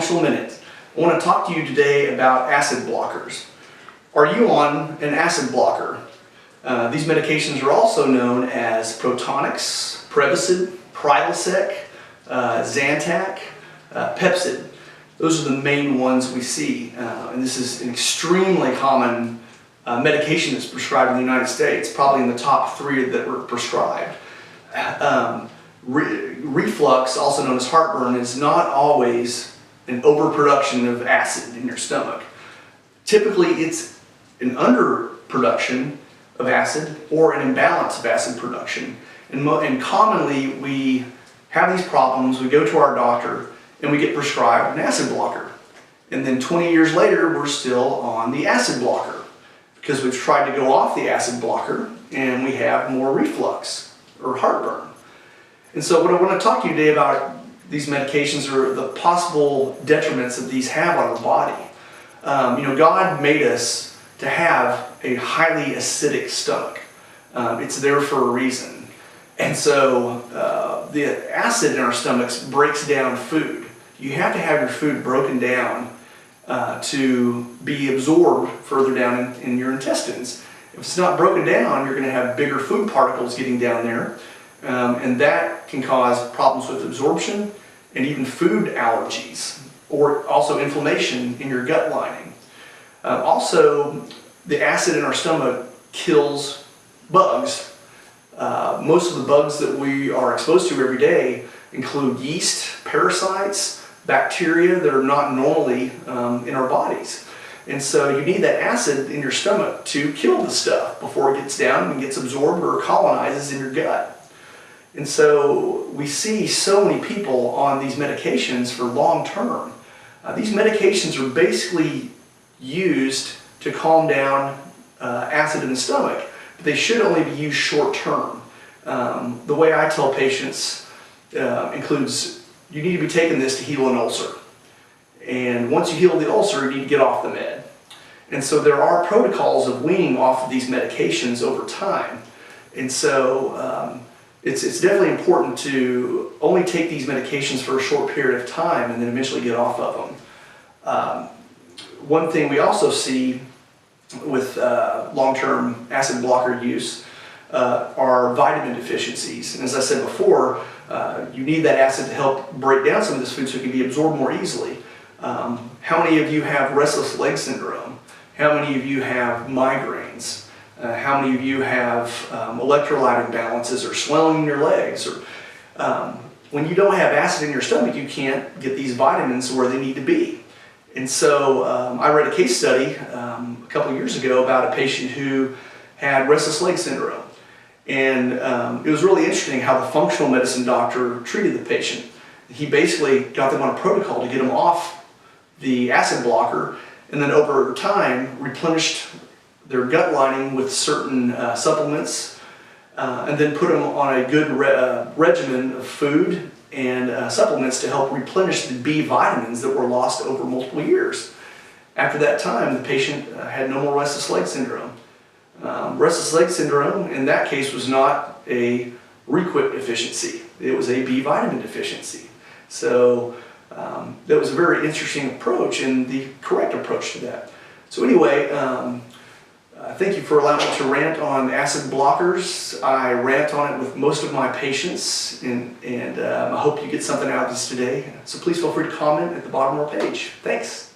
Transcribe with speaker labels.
Speaker 1: Functional Minute. I want to talk to you today about acid blockers. Are you on an acid blocker? These medications are also known as Protonix, Prevacid, Prilosec, Zantac, Pepcid. Those are the main ones we see, and this is an extremely common medication that's prescribed in the United States, probably in the top 3 that were prescribed. Reflux, also known as heartburn, is not always an overproduction of acid in your stomach. Typically, it's an underproduction of acid or an imbalance of acid production. And commonly, we have these problems, we go to our doctor, and we get prescribed an acid blocker. And then 20 years later, we're still on the acid blocker because we've tried to go off the acid blocker and we have more reflux or heartburn. And so what I want to talk to you today about these medications are the possible detriments that these have on our body. God made us to have a highly acidic stomach. It's there for a reason. And so the acid in our stomachs breaks down food. You have to have your food broken down to be absorbed further down in your intestines. If it's not broken down, you're going to have bigger food particles getting down there, and that can cause problems with absorption and even food allergies, or also inflammation in your gut lining. Also, the acid in our stomach kills bugs. Most of the bugs that we are exposed to every day include yeast, parasites, bacteria that are not normally in our bodies. And so you need that acid in your stomach to kill the stuff before it gets down and gets absorbed or colonizes in your gut. And so we see so many people on these medications for long term. These medications are basically used to calm down acid in the stomach, but they should only be used short term. The way I tell patients includes you need to be taking this to heal an ulcer. And once you heal the ulcer, you need to get off the med. And so there are protocols of weaning off of these medications over time. And so it's definitely important to only take these medications for a short period of time and then eventually get off of them. One thing we also see with long-term acid blocker use are vitamin deficiencies. And as I said before, you need that acid to help break down some of this food so it can be absorbed more easily. How many of you have restless leg syndrome? How many of you have migraines? How many of you have electrolyte imbalances or swelling in your legs? Or when you don't have acid in your stomach, you can't get these vitamins where they need to be. And so I read a case study a couple of years ago about a patient who had restless leg syndrome. And it was really interesting how the functional medicine doctor treated the patient. He basically got them on a protocol to get them off the acid blocker, and then over time replenished their gut lining with certain supplements, and then put them on a good regimen of food and supplements to help replenish the B vitamins that were lost over multiple years. After that time, the patient had no more restless leg syndrome. Restless leg syndrome in that case was not a requip deficiency, it was a B vitamin deficiency. So that was a very interesting approach and the correct approach to that. So anyway, thank you for allowing me to rant on acid blockers. I rant on it with most of my patients, and I hope you get something out of this today. So please feel free to comment at the bottom of our page. Thanks.